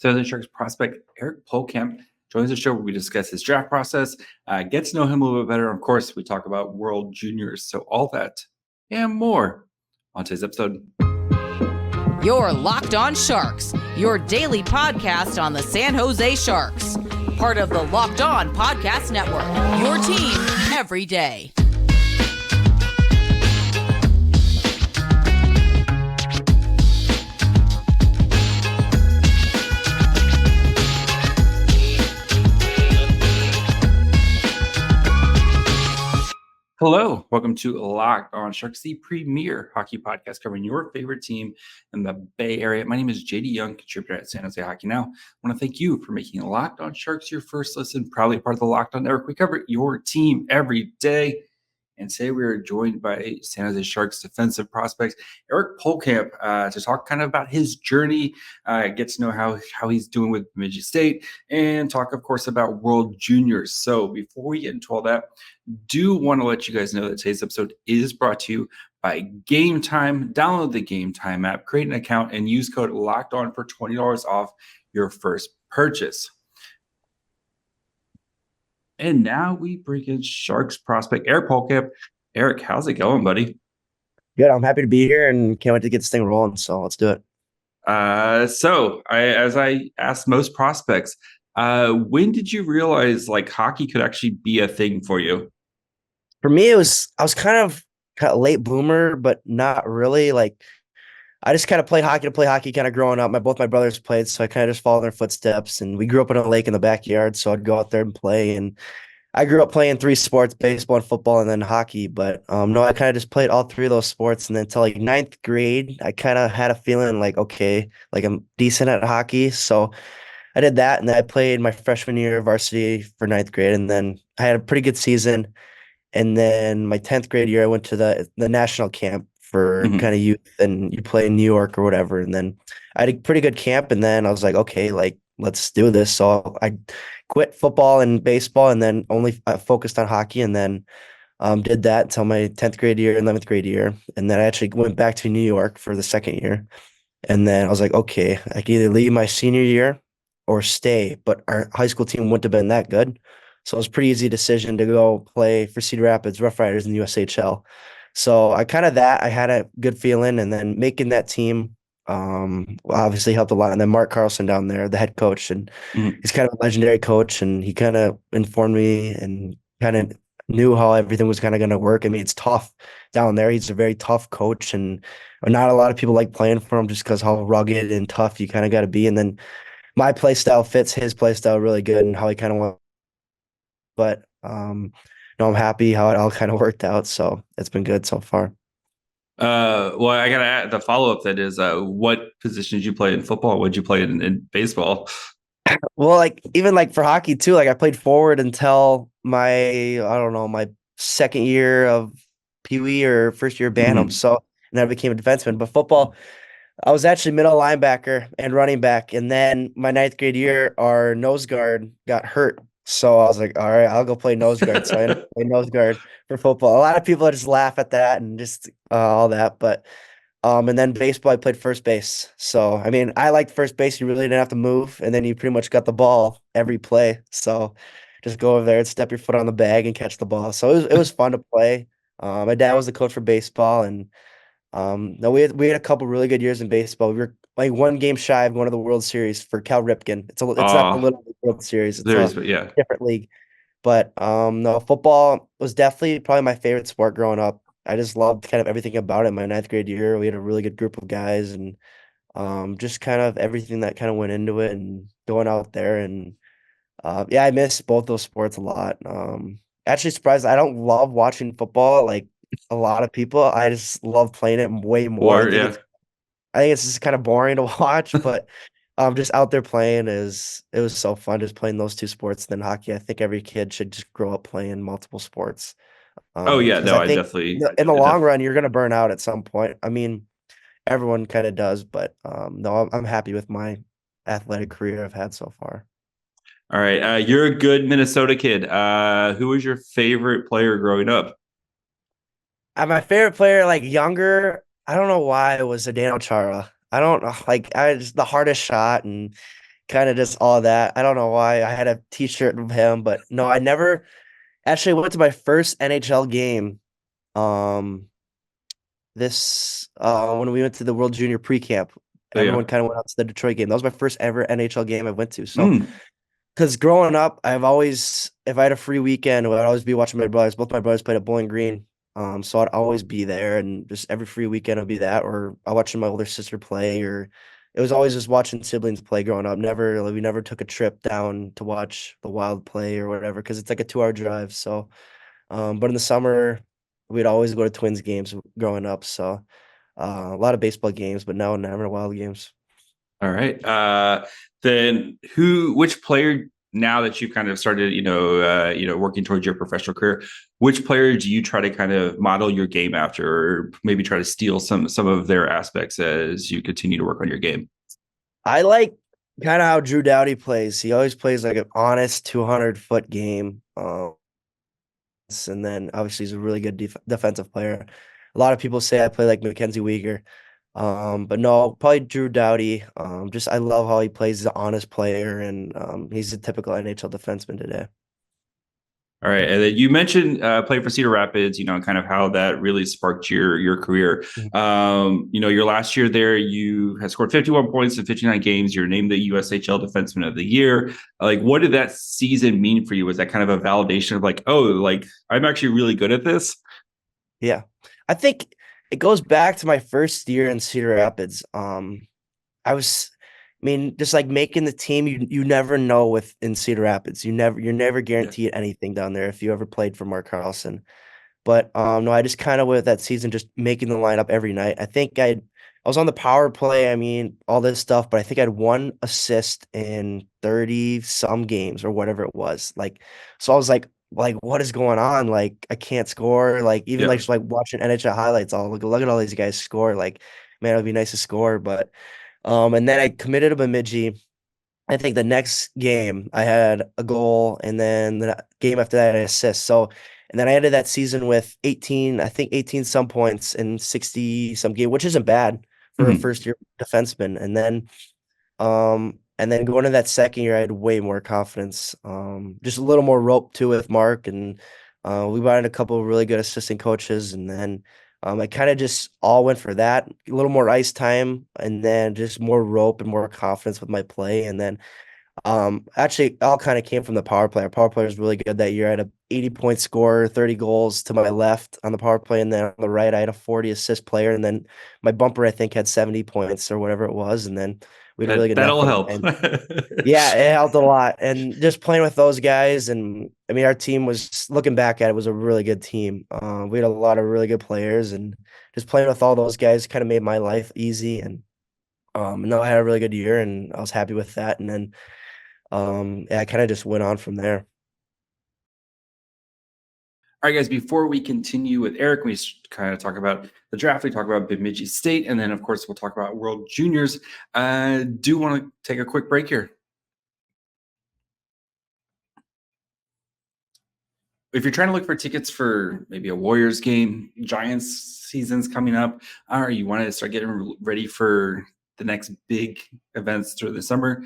Southern Sharks prospect Eric Pohlkamp joins the show where we discuss his draft process, get to know him a little bit better. Of course, we talk about World Juniors. So all that and more on today's episode. You're Locked On Sharks, your daily podcast on the San Jose Sharks. Part of the Locked On Podcast Network, your team every day. Hello, welcome to Locked On Sharks, the premier hockey podcast covering your favorite team in the Bay Area. My name is JD Young, contributor at San Jose Hockey Now. I want to thank you for making Locked On Sharks your first listen, proudly part of the Locked On Network. We cover your team every day. And today we are joined by San Jose Sharks defensive prospect Eric Pohlkamp to talk kind of about his journey, get to know how he's doing with Bemidji State, and talk, of course, about World Juniors. So before we get into all that, do want to let you guys know that today's episode is brought to you by Game Time. Download the Game Time app, create an account, and use code LOCKEDON for $20 off your first purchase. And now we bring in Sharks prospect Eric Pohlkamp. Eric, how's it going, buddy? Good. I'm happy to be here and can't wait to get this thing rolling. So let's do it. As I asked most prospects, when did you realize like hockey could actually be a thing for you? For me, I was kind of late bloomer, but not really. Like I just kind of played hockey to play hockey kind of growing up. Both my brothers played, so I kind of just followed their footsteps. And we grew up in a lake in the backyard, so I'd go out there and play. And I grew up playing three sports: baseball and football, and then hockey. But no, I kind of just played all three of those sports. And then until like ninth grade, I kind of had a feeling like, okay, like I'm decent at hockey. So I did that, and then I played my freshman year of varsity for ninth grade, and then I had a pretty good season. And then my 10th grade year, I went to the national camp for kind of youth, and you play in New York or whatever. And then I had a pretty good camp, and then I was like, okay, like let's do this. So I quit football and baseball, and then only focused on hockey, and then did that until my 10th grade year, 11th grade year. And then I actually went back to New York for the second year. And then I was like, okay, I can either leave my senior year or stay, but our high school team wouldn't have been that good. So it was a pretty easy decision to go play for Cedar Rapids Rough Riders in the USHL. So I had a good feeling, and then making that team obviously helped a lot. And then Mark Carlson down there, the head coach, and he's kind of a legendary coach, and he kind of informed me and kind of knew how everything was kind of going to work. I mean, it's tough down there. He's a very tough coach, and not a lot of people like playing for him just because how rugged and tough you kind of got to be. And then my play style fits his play style really good, and how he kind of went. But no, I'm happy how it all kind of worked out. So it's been good so far. Well, I gotta add the follow-up that is, what position did you play in football? What did you play in baseball? Well, like even like for hockey too, like I played forward until my second year of Pee Wee or first year of Bantam. So, and then I became a defenseman. But football, I was actually middle linebacker and running back. And then my ninth grade year, our nose guard got hurt. So I was like, all right, I'll go play nose guard. So I ended up playing nose guard for football. A lot of people just laugh at that and just all that. But and then baseball, I played first base. So I mean, I liked first base. You really didn't have to move, and then you pretty much got the ball every play. So just go over there and step your foot on the bag and catch the ball. So it was fun to play. My dad was the coach for baseball, and no, we had a couple really good years in baseball. We were like one game shy of going to the World Series for Cal Ripken. It's not the Little League World Series. It's a different league. But no, football was definitely probably my favorite sport growing up. I just loved kind of everything about it. My ninth grade year, we had a really good group of guys, and just kind of everything that kind of went into it, and going out there. And I miss both those sports a lot. Actually surprised I don't love watching football like a lot of people. I just love playing it way more. I think it's just kind of boring to watch, but just out there playing it was so fun just playing those two sports. Then hockey, I think every kid should just grow up playing multiple sports. I think definitely in the long run you're going to burn out at some point. I mean, everyone kind of does, but no, I'm happy with my athletic career I've had so far. All right, you're a good Minnesota kid. Who was your favorite player growing up? My favorite player, like younger, I don't know why it was Zdeno Chara. I don't know, like I just the hardest shot and kind of just all that. I don't know why I had a t-shirt of him, but no, I never actually went to my first NHL game. Um, this when we went to the World Junior pre-camp, Oh everyone yeah. kind of went out to the Detroit game. That was my first ever NHL game I went to. So, Mm. because growing up, I've always, if I had a free weekend, I'd always be watching my brothers. Both my brothers played at Bowling Green. So I'd always be there, and just every free weekend would be that, or I watching my older sister play, or it was always just watching siblings play growing up. Never, like, we never took a trip down to watch the Wild play or whatever, because it's like a 2 hour drive. So, but in the summer, we'd always go to Twins games growing up. So, a lot of baseball games, but now never Wild games. All right. Then which player, now that you've kind of started, working towards your professional career, which player do you try to kind of model your game after, or maybe try to steal some of their aspects as you continue to work on your game? I like kind of how Drew Doughty plays. He always plays like an honest 200-foot game. And then obviously he's a really good defensive player. A lot of people say I play like Mackenzie Weegar. But no, probably Drew Doughty. Just I love how he plays. He's an honest player, and he's a typical NHL defenseman today. All right, and then you mentioned playing for Cedar Rapids, and kind of how that really sparked your career. Mhm. Your last year there, you had scored 51 points in 59 games. You're named the USHL Defenseman of the Year. Like, what did that season mean for you? Was that kind of a validation of like, oh, like I'm actually really good at this? Yeah, I think it goes back to my first year in Cedar Rapids. I was, I mean, just like making the team, you never know with in Cedar Rapids. You're never Yeah. guaranteed anything down there if you ever played for Mark Carlson. But no, I just kind of with that season just making the lineup every night. I was on the power play. I mean, all this stuff, but I think I had 1 assist in 30 some games or whatever it was. Like, so I was like, what is going on? Like, I can't score. Like, even Yeah. like just like watching NHL highlights, all look at all these guys score. Like, man, it would be nice to score. But and then I committed to Bemidji. I think the next game I had a goal, and then the game after that, an assist. So, and then I ended that season with 18, I think 18 some points in 60 some game, which isn't bad for a Mhm. first year defenseman. And then going to that second year, I had way more confidence. Just a little more rope too with Mark, and we brought in a couple of really good assistant coaches, and then I kind of just all went for that, a little more ice time, and then just more rope and more confidence with my play, and then actually, it all kind of came from the power play. Our power player was really good that year. I had a 80-point scorer, 30 goals to my left on the power play, and then on the right, I had a 40 assist player, and then my bumper, I think, had 70 points or whatever it was, and then we had a really good net That'll front. help. And yeah, it helped a lot. And just playing with those guys, and I mean, our team was looking back at it was a really good team. We had a lot of really good players, and just playing with all those guys kind of made my life easy. And no, I had a really good year, and I was happy with that. And then yeah, I kind of just went on from there. All right, guys, before we continue with Eric, we kind of talk about the draft. We talk about Bemidji State, and then, of course, we'll talk about World Juniors. Do want to take a quick break here. If you're trying to look for tickets for maybe a Warriors game, Giants season's coming up, or you want to start getting ready for the next big events through the summer,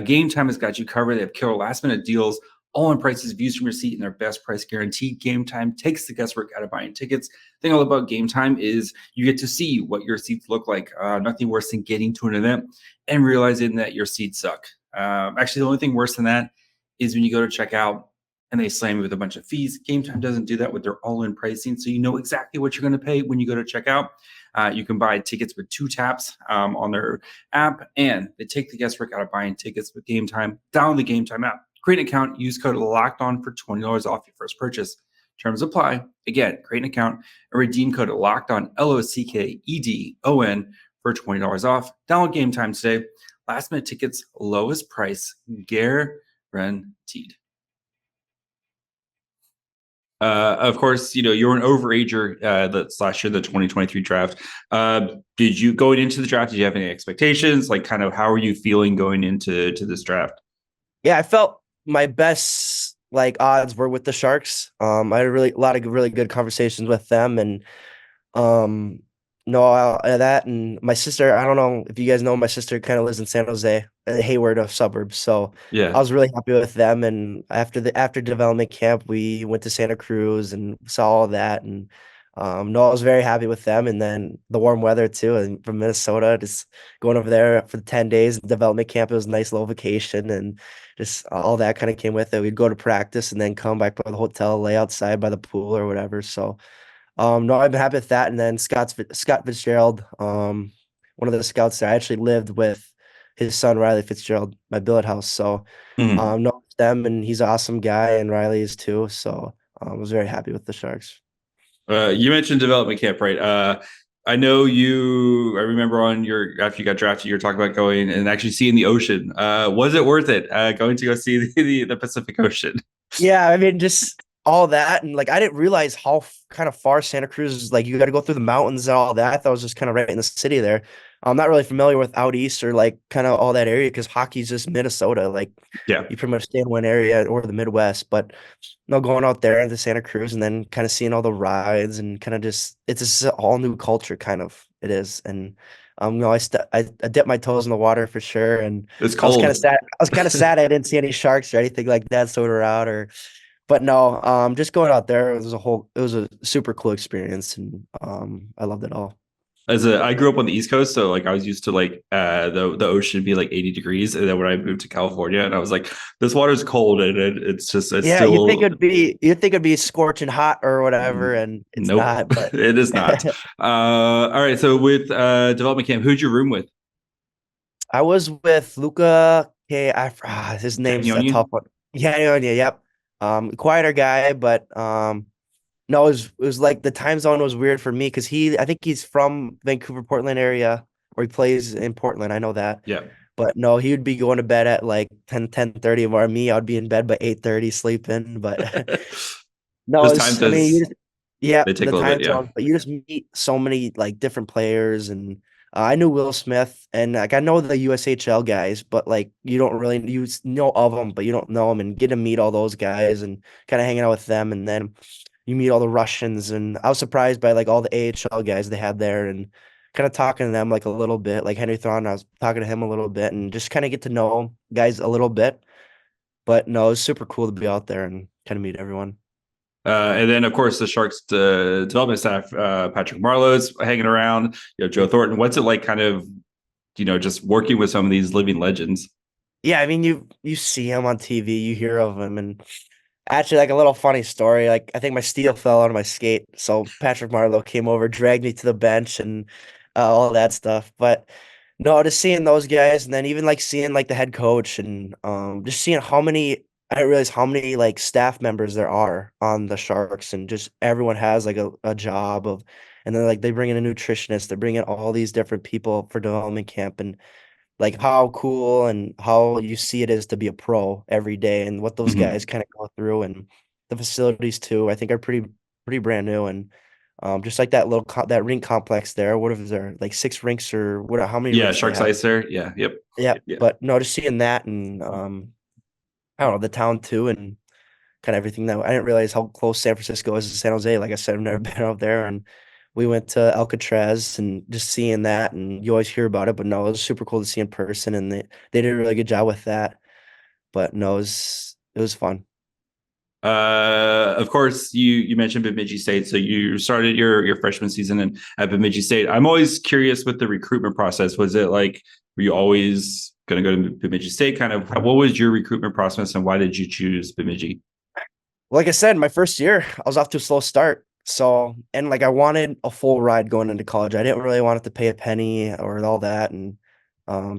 Game Time has got you covered. They have killer last minute deals, all in prices, views from your seat, and their best price guarantee. Game Time takes the guesswork out of buying tickets. The thing all about Game Time is you get to see what your seats look like. Nothing worse than getting to an event and realizing that your seats suck. Actually, the only thing worse than that is when you go to check out and they slam you with a bunch of fees. Game Time doesn't do that with their all-in pricing, so you know exactly what you're going to pay when you go to checkout. You can buy tickets with 2 taps on their app, and they take the guesswork out of buying tickets with Game Time. Download the Game Time app, create an account, use code Locked On for $20 off your first purchase. Terms apply. Again, create an account and redeem code Locked On LOCKEDON for $20 off. Download Game Time today. Last minute tickets, lowest price guaranteed. Of course, you're an overager that's last year, the 2023 draft. Did you going into the draft? Did you have any expectations? Like, kind of, how are you feeling going into this draft? Yeah, I felt my best like odds were with the Sharks. I had a lot of really good conversations with them, and um, No, that and my sister. I don't know if you guys know, my sister kind of lives in San Jose, Hayward, a suburb. So I Yeah. was really happy with them. And after development camp, we went to Santa Cruz and saw all that. And no, I was very happy with them. And then the warm weather too, and from Minnesota, just going over there for the 10 days development camp. It was a nice little vacation, and just all that kind of came with it. We'd go to practice and then come back to the hotel, lay outside by the pool or whatever. So. No, I've been happy with that. And then Scott Fitzgerald, one of the scouts there, I actually lived with his son Riley Fitzgerald, my billet house. So, Mhm. know them, and he's an awesome guy, and Riley is too. So, I was very happy with the Sharks. You mentioned development camp, right? I know you. I remember on your after you got drafted, you were talking about going and actually seeing the ocean. Was it worth it? Going to go see the Pacific Ocean? Yeah, I mean, just all that, and like I didn't realize how kind of far Santa Cruz is. Like you got to go through the mountains and all that. I thought it was just kind of right in the city there. I'm not really familiar with out east or like kind of all that area because hockey's just Minnesota. Like Yeah, you pretty much stay in one area or the Midwest. But no, going out there into Santa Cruz and then kind of seeing all the rides and kind of just it's just a all new culture, kind of it is. And no, I dipped my toes in the water for sure, and it's I was kind cold. of sad. I was kind of sad I didn't see any sharks or anything like that soda out or. But no, just going out there, it was a super cool experience, and I loved it all. I grew up on the East Coast, so like I was used to like the ocean be like 80 degrees, and then when I moved to California, and I was like, this water's cold, and it's Yeah, still you'd think it'd be scorching hot or whatever, and it's nope, not. But it is not. All right, so with development camp, who'd you room with? I was with Luca. His name's a tough Canyon? one. Yeah, yeah, yeah, yep. Quieter guy, but no, it was like the time zone was weird for me because I think he's from Vancouver, Portland area, or he plays in Portland. I know that. Yeah. But no, he would be going to bed at like 10:30, or me, I'd be in bed by 8:30 sleeping. But no, Those time I mean, does yeah, they take the a little bit, time yeah. zone, but you just meet so many like different players, and I knew Will Smith, and like I know the USHL guys, but like you don't really know of them, but you don't know them, and get to meet all those guys and kind of hanging out with them, and then you meet all the Russians, and I was surprised by like all the AHL guys they had there, and kind of talking to them like a little bit, like Henry Thron, I was talking to him a little bit, and just kind of get to know guys a little bit. But no, it was super cool to be out there and kind of meet everyone. And then, of course, the Sharks development staff, Patrick Marlowe's hanging around. You know, Joe Thornton. What's it like, kind of, just working with some of these living legends? Yeah, I mean you see him on TV, you hear of him, and actually like a little funny story. Like I think my steel fell out of my skate, so Patrick Marlowe came over, dragged me to the bench, and all that stuff. But no, just seeing those guys, and then even like seeing like the head coach, and just seeing how many. I didn't realize how many like staff members there are on the Sharks, and just everyone has like a job of, and then like they bring in a nutritionist, they bring in all these different people for development camp, and like how cool and how you see it is to be a pro every day and what those Hmm. guys kind of go through, and the facilities too, I think are pretty brand new, and just like that that rink complex there. What is there like six rinks or what? How many Yeah, rinks they Sharks have? Ice there. Yeah, yep, Yeah, yeah. but no, just seeing that and I don't know the town too and kind of everything that I didn't realize how close San Francisco is to San Jose. Like I said, I've never been out there, and we went to Alcatraz and just seeing that, and you always hear about it, but no, it was super cool to see in person, and they did a really good job with that. But no, it was fun. Of course, you mentioned Bemidji State, so you started your freshman season at Bemidji State. I'm always curious with the recruitment process. Was it like, were you always going to go to Bemidji State? Kind of, what was your recruitment process, and why did you choose Bemidji? Like I said, my first year, I was off to a slow start. So, and like I wanted a full ride going into college. I didn't really want it to pay a penny or all that. And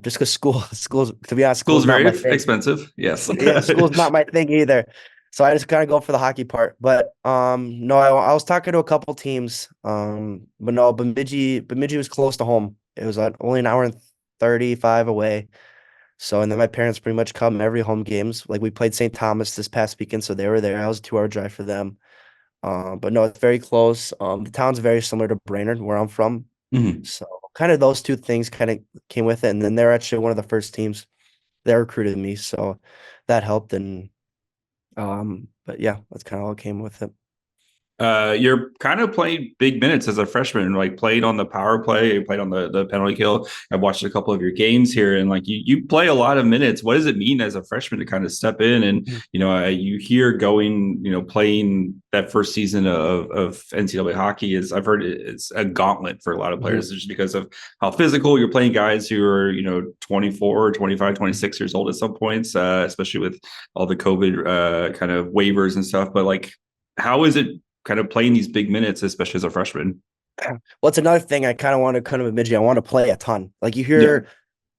just because school's, to be honest, School's school's not very my thing. expensive. Yes. Yeah, school's not my thing either. So I just kind of go for the hockey part. But no, I was talking to a couple teams. But no, Bemidji was close to home. It was only an hour and 35 away. So and then my parents pretty much come every home games. Like we played St. Thomas this past weekend, so they were there. I was a 2 hour drive for them. But no, it's very close. The town's very similar to Brainerd, where I'm from. Mhm. So kind of those two things kind of came with it. And then they're actually one of the first teams that recruited me. So that helped. And but yeah, that's kind of all came with it. You're kind of playing big minutes as a freshman, like played on the power play, you played on the penalty kill. I've watched a couple of your games here, and like you play a lot of minutes. What does it mean as a freshman to kind of step in and you hear going, playing that first season of NCAA hockey is I've heard it's a gauntlet for a lot of players just because of how physical you're playing guys who are 24, 25, 26 years old at some points, especially with all the COVID kind of waivers and stuff. But like, how is it kind of playing these big minutes, especially as a freshman? Well, it's another thing I kind of want to kind of admit. I want to play a ton. Like you Yeah. hear,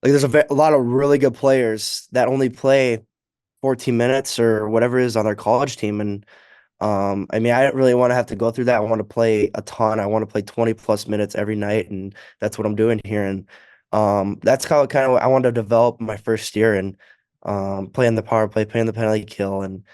like there's a lot of really good players that only play 14 minutes or whatever it is on their college team. And I mean, I don't really want to have to go through that. I want to play a ton. I want to play 20 plus minutes every night, and that's what I'm doing here. And that's how kind of I wanted to develop my first year and playing the power play, playing the penalty kill, and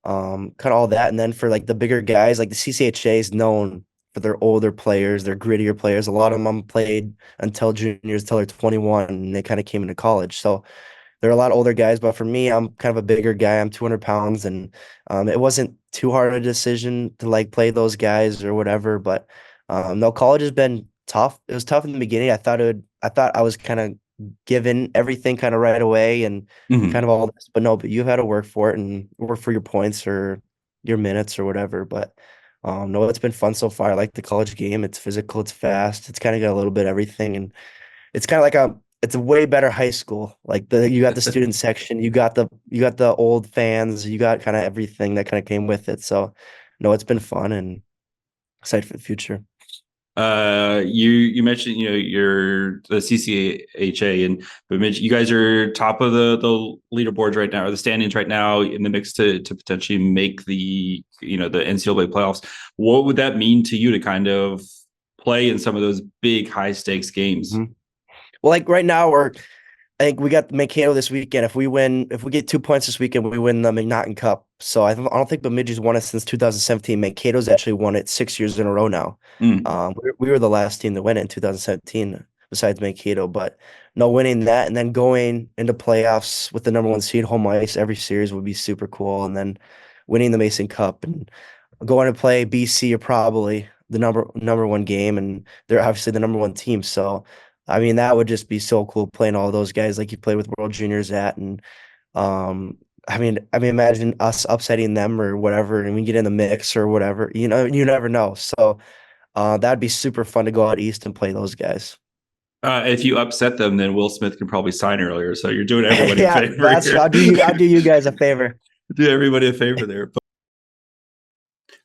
kind of all that. And then for like the bigger guys, like the CCHA is known for their older players, their grittier players. A lot of them played until juniors, until they're 21, and they kind of came into college. So they're a lot older guys, but for me, I'm kind of a bigger guy. I'm 200 pounds, and it wasn't too hard a decision to like play those guys or whatever. But no, college has been tough. It was tough in the beginning. I thought I was kind of given everything kind of right away and kind of all this, but no, but you've had to work for it and work for your points or your minutes or whatever. But no, it's been fun so far. I like the college game. It's physical. It's fast. It's kind of got a little bit of everything, and it's kind of like it's a way better high school. Like you got the student section, you got the old fans, you got kind of everything that kind of came with it. So no, it's been fun and excited for the future. You mentioned you're the CCHA and Bemidji. You guys are top of the leaderboards right now, or the standings right now, in the mix to potentially make the the NCAA playoffs. What would that mean to you to kind of play in some of those big high stakes games? Mhm. Well, like right now I think we got the Mankato this weekend. If we get 2 points this weekend, we win the McNaughton Cup. So I don't think Bemidji's won it since 2017. Mankato's actually won it 6 years in a row now. Mm. We were the last team to win it in 2017, besides Mankato. But no, winning that and then going into playoffs with the number one seed, home ice every series would be super cool. And then winning the Mason Cup and going to play BC are probably the number one game, and they're obviously the number one team. So I mean, that would just be so cool playing all those guys like you play with World Juniors at, and um, I mean, imagine us upsetting them or whatever, and we get in the mix or whatever. You never know. So that'd be super fun to go out east and play those guys. If you upset them, then Will Smith can probably sign earlier. So you're doing everybody a Yeah, favor here. I'll do you guys a favor. Do everybody a favor there.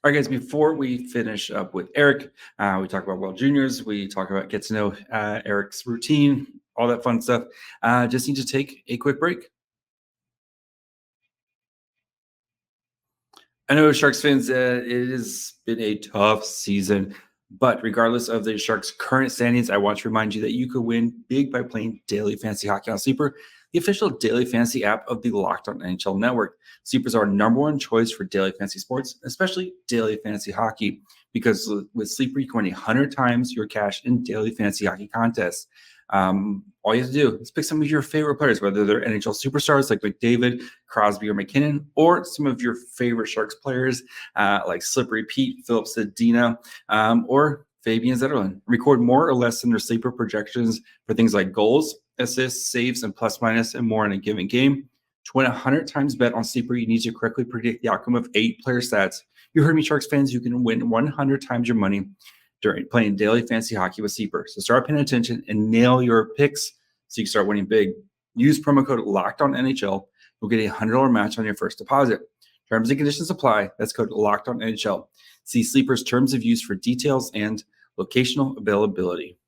All right, guys, before we finish up with Eric, we talk about World Juniors. We talk about get to know Eric's routine, all that fun stuff. Just need to take a quick break. I know Sharks fans, it has been a tough season, but regardless of the Sharks' current standings, I want to remind you that you could win big by playing Daily Fantasy Hockey on Sleeper, the official daily fantasy app of the Locked On NHL Network. Sleeper is our number one choice for daily fantasy sports, especially daily fantasy hockey, because with Sleeper, you can win 100 times your cash in daily fantasy hockey contests. All you have to do is pick some of your favorite players, whether they're NHL superstars like McDavid, Crosby, or McKinnon, or some of your favorite Sharks players like Slippery Pete, Philip Sedina, or Fabian Zetterlund. Record more or less than their sleeper projections for things like goals, assists, saves, and plus minus and more in a given game. To win 100 times bet on Sleeper, you need to correctly predict the outcome of 8 player stats. You heard me, Sharks fans. You can win 100 times your money during playing daily fantasy hockey with Sleeper. So start paying attention and nail your picks so you can start winning big. Use promo code LOCKEDONNHL. You'll get a $100 match on your first deposit. Terms and conditions apply. That's code LOCKEDONNHL. See Sleeper's terms of use for details and locational availability.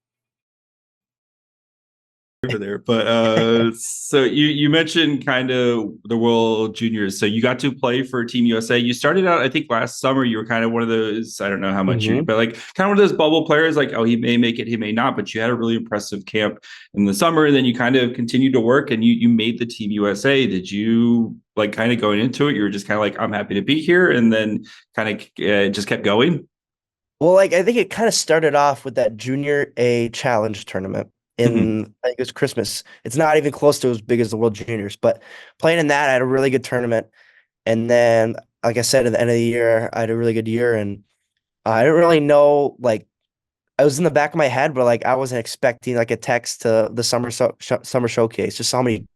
Over there, but so you mentioned kind of the World Juniors. So you got to play for Team USA. You started out, I think, last summer. You were kind of one of those, I don't know how much but like kind of one of those bubble players. Like, oh, he may make it, he may not. But you had a really impressive camp in the summer, and then you kind of continued to work, and you made the Team USA. Did you like kind of going into it? You were just kind of like, I'm happy to be here, and then kind of just kept going. Well, like I think it kind of started off with that Junior A Challenge tournament in I think it was Christmas. It's not even close to as big as the World Juniors, but playing in that, I had a really good tournament. And then, like I said, at the end of the year, I had a really good year. And I didn't really know, like, I was in the back of my head, but like I wasn't expecting like a text to the summer showcase. Just how many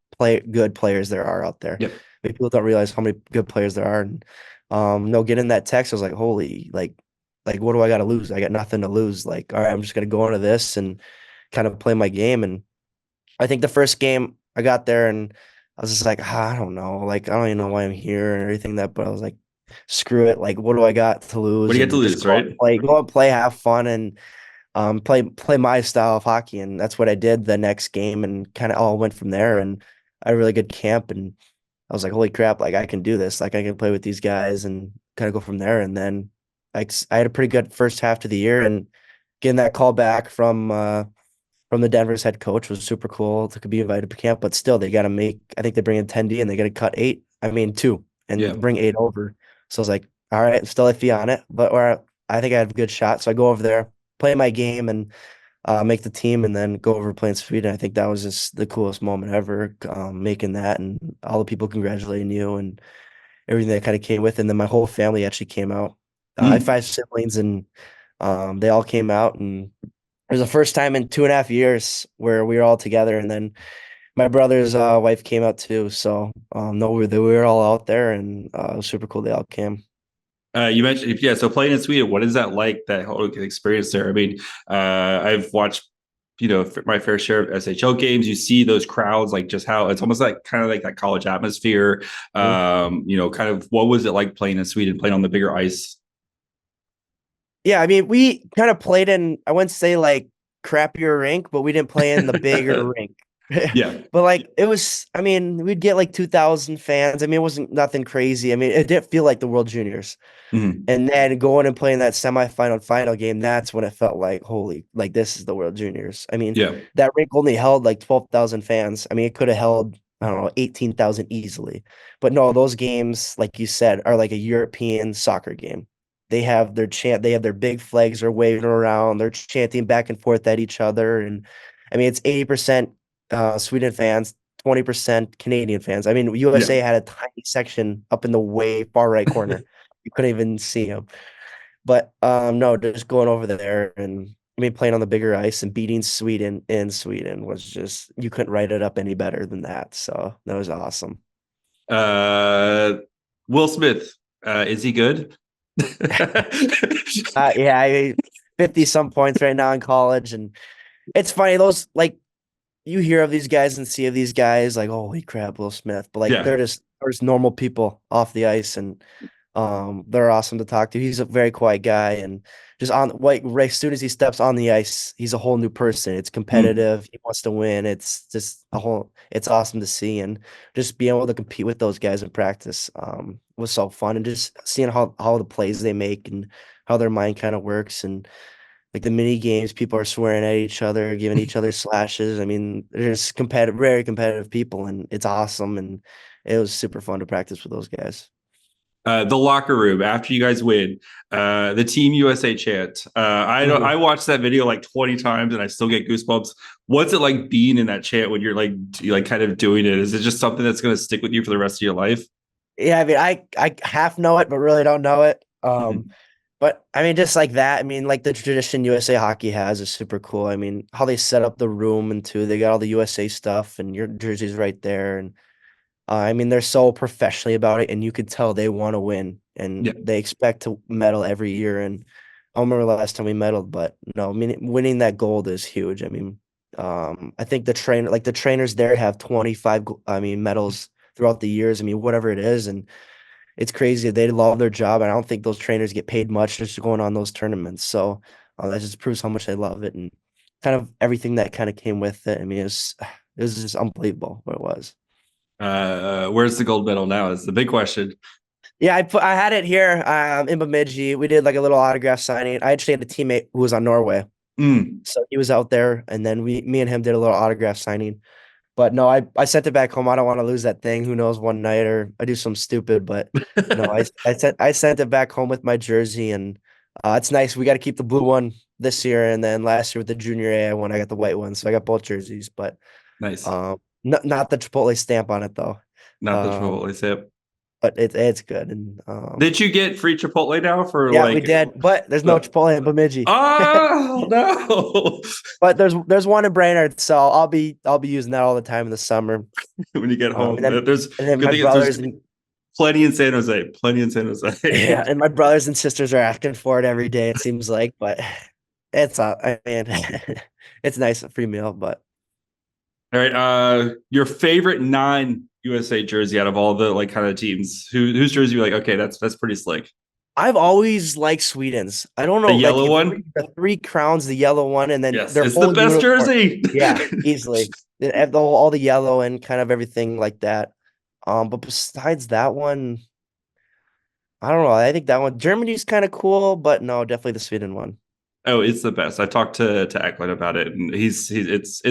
good players there are out there. Yep. Maybe people don't realize how many good players there are. And no, getting that text, I was like, holy, like what do I got to lose? I got nothing to lose. Like, all right, I'm just gonna go into this and kind of play my game. And I think the first game I got there and I was just like, I don't know, like I don't even know why I'm here and everything that, but I was like, screw it. Like, what do I got to What lose? do you get to And just lose, right? go and play, have fun, and play my style of hockey, and that's what I did the next game, and kind of all went from there. And I had a really good camp, and I was like, holy crap, like I can do this, like I can play with these guys, and kind of go from there. And then I had a pretty good first half of the year, and getting that call back from the Denver's head coach was super cool to be invited to camp. But still, they got to make. I think they bring in 10D, and they got to cut eight. I mean two, Yeah. and bring eight over. So I was like, all right, I'm still iffy on it, but I think I have a good shot. So I go over there, play my game, and make the team, and then go over playing Sweden. I think that was just the coolest moment ever, making that, and all the people congratulating you and everything that kind of came with. And then my whole family actually came out. I have Mm. 5 siblings, and they all came out, and it was the first time in 2.5 years where we were all together. And then my brother's wife came out too. So no, we were all out there, and it was super cool. They all came. You mentioned, yeah. So playing in Sweden, what is that like? That whole experience there. I mean, I've watched, my fair share of SHL games. You see those crowds, like just how it's almost like kind of like that college atmosphere. Mhm. Kind of what was it like playing in Sweden, playing on the bigger ice? Yeah, I mean, we kind of played in, I wouldn't say like crappier rink, but we didn't play in the bigger rink. Yeah. But like it was, I mean, we'd get like 2,000 fans. I mean, it wasn't nothing crazy. I mean, it didn't feel like the World Juniors. Mhm. And then going and playing that semifinal final game, that's when it felt like, holy, like this is the World Juniors. I mean, Yeah. that rink only held like 12,000 fans. I mean, it could have held, I don't know, 18,000 easily. But no, those games, like you said, are like a European soccer game. They have their chant, they have their big flags are waving around, they're chanting back and forth at each other. And I mean, it's 80% Sweden fans, 20% Canadian fans. I mean, Yeah. USA had a tiny section up in the way far right corner. You couldn't even see him. But no, just going over there, and I mean playing on the bigger ice and beating Sweden in Sweden was just, you couldn't write it up any better than that. So that was awesome. Uh, Will Smith, is he good? Yeah, 50 some points right now in college, and it's funny those, like, you hear of these guys and see of these guys like, holy crap, Will Smith, but like Yeah. they're just normal people off the ice, and they're awesome to talk to. He's a very quiet guy, and just on, like, right as soon as he steps on the ice, he's a whole new person. It's Mm. competitive. He wants to win. It's just a whole. It's awesome to see, and just being able to compete with those guys in practice was so fun, and just seeing how the plays they make and how their mind kind of works, and like the mini games, people are swearing at each other, giving each other slashes. I mean, they're just competitive, very competitive people, and it's awesome, and it was super fun to practice with those guys. The locker room after you guys win, the Team USA chant. I don't. I watched that video like 20 times and I still get goosebumps. What's it like being in that chant when you're like kind of doing it? Is it just something that's going to stick with you for the rest of your life? Yeah, I mean, I half know it, but really don't know it. Mhm. But I mean, just like that. I mean, like the tradition USA Hockey has is super cool. I mean, how they set up the room and too, they got all the USA stuff, and your jersey's right there. And I mean, they're so professionally about it, and you could tell they want to win, and Yeah. they expect to medal every year. And I don't remember the last time we medaled, but no, I mean, winning that gold is huge. I mean, I think the trainers there have 25, I mean, medals throughout the years. I mean, whatever it is, and it's crazy. They love their job, and I don't think those trainers get paid much just going on those tournaments. So that just proves how much they love it, and kind of everything that kind of came with it. I mean, it was just unbelievable what it was. Where's the gold medal now? Is the big question. Yeah, I had it here in Bemidji. We did like a little autograph signing. I actually had a teammate who was on Norway, Mm. so he was out there, and then me and him did a little autograph signing. But no, I sent it back home. I don't want to lose that thing. Who knows, one night or I do something stupid. But no, I sent it back home with my jersey, and it's nice. We got to keep the blue one this year, and then last year with the junior A one, I got the white one, so I got both jerseys. But Nice. not the Chipotle stamp on it though. Not the Um, Chipotle sip. but it's good. And Did you get free Chipotle now for yeah, we like? did, but there's no Chipotle in Bemidji. Oh no! But there's one in Brainerd, so I'll be using that all the time in the summer. When you get And home, then there's good my thing is there's brothers and plenty in San Jose. Plenty in San Jose. yeah, and my brothers and sisters are asking for it every day. It seems like, but it's I mean, it's nice a free meal. But All right. Your favorite non-USA jersey out of all the like kind of teams. Whose jersey you like? Okay, that's pretty slick. I've always liked Sweden's. I don't The know, like yellow one. the three crowns, the yellow one, and then Yes, their it's the whole best uniform. jersey. Yeah, easily. They have all the yellow and kind of everything like that. But besides that one, I don't know. I think that one, Germany's kind of cool, but no, definitely the Sweden one. Oh, it's the best. I talked to Eklund about it, and he's it's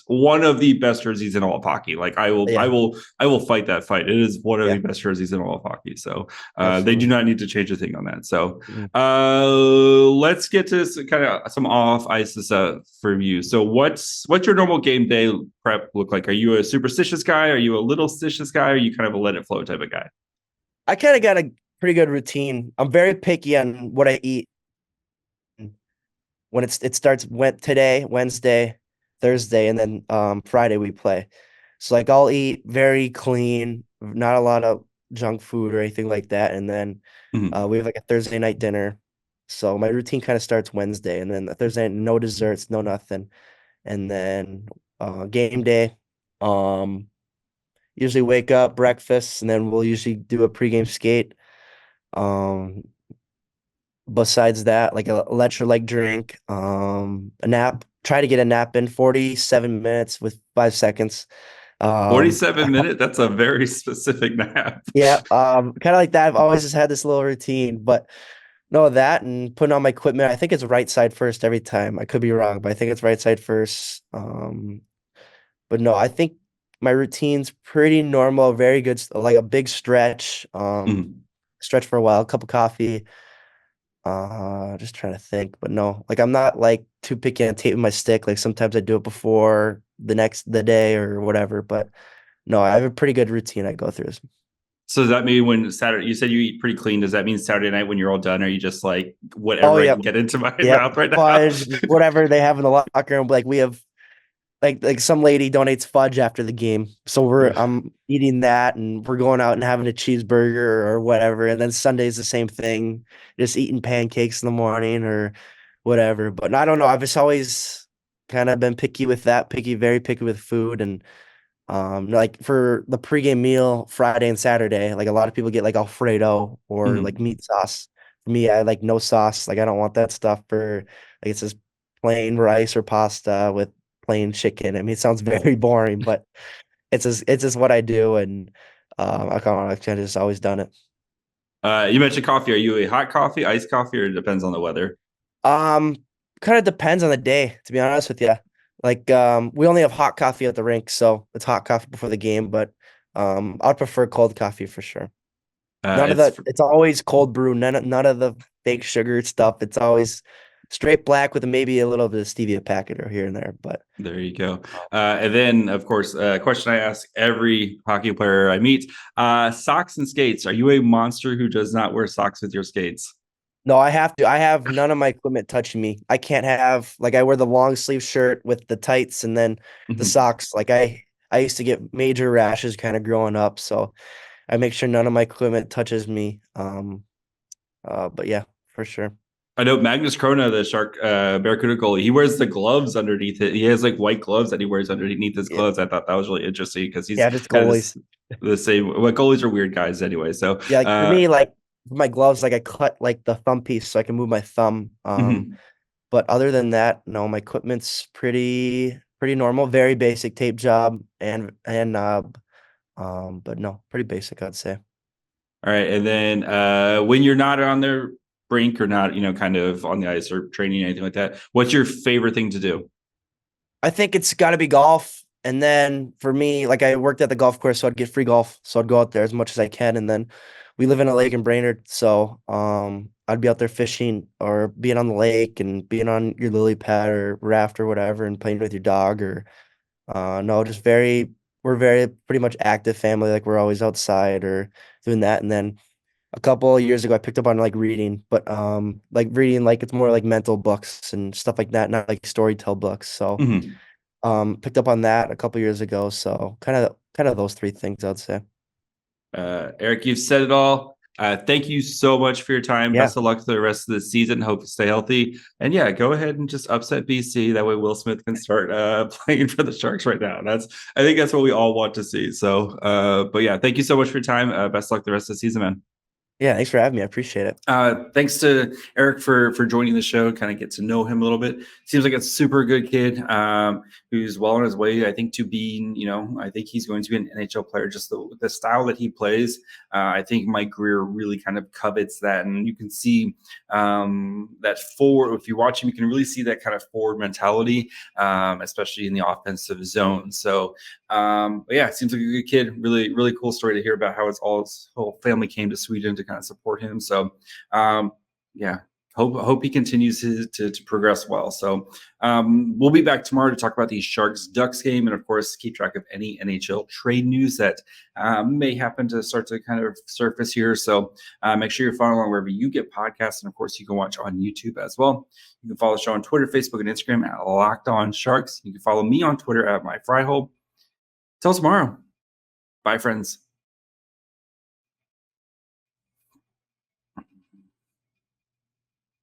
one of the best jerseys in all of hockey. Like Yeah, I will fight that fight. It is one of yeah, the best jerseys in all of hockey. So they do absolutely. not need to change a thing on that. So Mm. let's get to kind of some off ice stuff for you. So what's your normal game day prep look like? Are you a superstitious guy? Are you a little stitious guy? Or are you kind of a let it flow type of guy? I kind of got a pretty good routine. I'm very picky on what I eat when it starts went today, Wednesday, Thursday, and then Friday we play. So like I'll eat very clean, not a lot of junk food or anything like that. And then Mhm. we have like a Thursday night dinner. So my routine kind of starts Wednesday, and then the Thursday night, no desserts, no nothing. And then game day. Um Usually wake up, breakfast, and then we'll usually do a pregame skate. Um Besides that, like a electrolyte drink, a nap. Try to get a nap in 47 minutes with 5 seconds. Um, 47 minute. That's a very specific nap. yeah, kind of like that. I've always just had this little routine, but no, that and putting on my equipment. I think it's right side first every time. I could be wrong, but I think it's right side first. But no, I think my routine's pretty normal, very good, like a big stretch, Mhm. stretch for a while, cup of coffee. Just trying to think, but no, like I'm not like too picky on taping my stick. Like sometimes I do it before the day or whatever, but no, I have a pretty good routine I go through. So does that mean when Saturday, you said you eat pretty clean? Does that mean Saturday night when you're all done, are you just like Oh, whatever I yeah, can get into my yeah, mouth right now? fudge, whatever they have in the locker room. Like we have like some lady donates fudge after the game. So I'm eating that and we're going out and having a cheeseburger or whatever. And then Sunday's the same thing, just eating pancakes in the morning or whatever. But I don't know. I've just always kind of been picky with that, very picky with food. And like for the pregame meal Friday and Saturday, like a lot of people get like Alfredo or like Mhm. meat sauce. For me, I like no sauce. Like I don't want that stuff for like it's just plain rice or pasta with plain chicken. I mean, it sounds very boring, but it's just what I do, and I kind of just always done it. You mentioned coffee. Are you a hot coffee, iced coffee, or it depends on the weather? Um, Kind of depends on the day, to be honest with you. Like, we only have hot coffee at the rink, so it's hot coffee before the game, but I'd prefer cold coffee for sure. Uh, it's It's always cold brew, none of the fake sugar stuff. It's always straight black with maybe a little bit of stevia packet or here and there, but There you go. And then, of course, a question I ask every hockey player I meet: socks and skates. Are you a monster who does not wear socks with your skates? no, I have to. I have none of my equipment touching me. I can't have like I wear the long sleeve shirt with the tights and then the Mhm. socks. Like I used to get major rashes kind of growing up, so I make sure none of my equipment touches me. But yeah, for sure. I know Magnus Krona, the Shark Barracuda goalie, he wears the gloves underneath it. He has like white gloves that he wears underneath his Yeah, gloves. I thought that was really interesting because he's yeah, just kind of this goalies. the same. Well, goalies are weird guys anyway. So, Yeah, like for me, like for my gloves, like I cut like the thumb piece so I can move my thumb. mhm. But other than that, no, my equipment's pretty normal, very basic tape job and knob. But no, pretty basic, I'd say. All right, and then when you're not on their brink or not, kind of on the ice or training anything like that, what's your favorite thing to do? I think it's got to be golf. And then for me, like I worked at the golf course, so I'd get free golf. So I'd go out there as much as I can. And then we live in a lake in Brainerd, so I'd be out there fishing or being on the lake and being on your lily pad or raft or whatever and playing with your dog or no, just very we're very pretty much active family. Like we're always outside or doing that. And then a couple of years ago, I picked up on like reading, but like reading like it's more like mental books and stuff like that, not like storytell books. So Mhm. picked up on that a couple years ago. So kind of those three things I'd say. Eric, you've said it all. Thank you so much for your time. Yeah. Best of luck for the rest of the season. Hope you stay healthy. And yeah, go ahead and just upset BC. That way Will Smith can start playing for the Sharks right now. I think that's what we all want to see. So, but yeah, thank you so much for your time. Best of luck the rest of the season, man. Yeah. Thanks for having me. I appreciate it. Thanks to Eric for joining the show. Kind of get to know him a little bit. Seems like a super good kid who's well on his way. I think to being, I think he's going to be an NHL player. Just the style that he plays. I think Mike Greer really kind of covets that, and you can see that forward. If you watch him, you can really see that kind of forward mentality, especially in the offensive zone. So, but yeah, it seems like a good kid. Really, really cool story to hear about how his whole family came to Sweden to kind of support him. So, yeah, hope he continues to progress well. So, we'll be back tomorrow to talk about the Sharks Ducks game, and of course, keep track of any NHL trade news that may happen to start to kind of surface here. So, make sure you're following along wherever you get podcasts, and of course, you can watch on YouTube as well. You can follow the show on Twitter, Facebook, and Instagram at Locked On Sharks. You can follow me on Twitter at MyFryhole. Till tomorrow. Bye, friends.